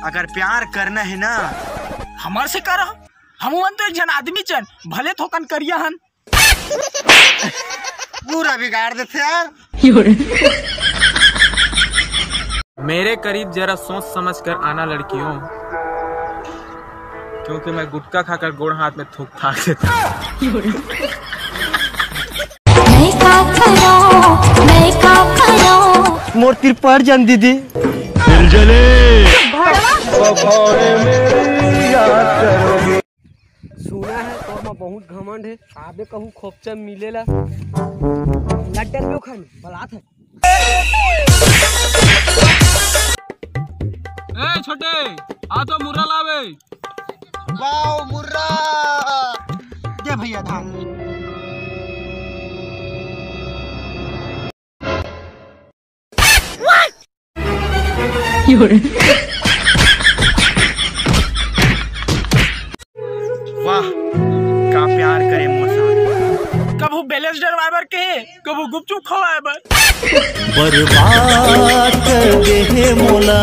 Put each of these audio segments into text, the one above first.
अगर प्यार करना है ना हमार से करा, हम तो एक जन आदमी चन भले थोकन करिया हन पूरा बिगाड़ देते यार। मेरे करीब जरा सोच समझ कर आना लड़कियों, क्योंकि मैं गुटखा खाकर गोड़ हाथ में थूक थाक देता। मोर तिरपार जान दीदी सुना है तो में बहुत घमंड है, आबे कहूँ खोपचा मिलेला लड्डल लोग खाने बलात है। ए छोटे आ तो मुर्रा लावे। वाओ मुर्रा दे भैया धान। वाह का प्यार करे मोसा, कबू बैलेंस ड्राइवर के कबू गुपचुप खवाए बर्बाद कर दे मोला।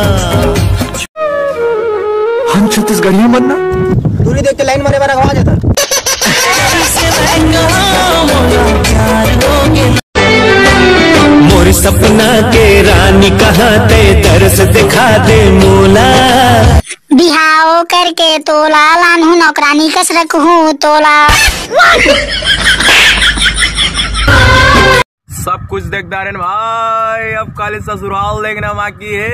हम छत्तीसगढ़ी बनना दूरी देखते लाइन मारे बारा गवा जाता। मोर सपना के रानी कहाँ ते तरस दिखा दे मोला। बिहाव करके तोला लानहू नौकरानी कस रखूं तोला। सब कुछ देख दारन भाई, अब काले ससुराल देखना बाकी है।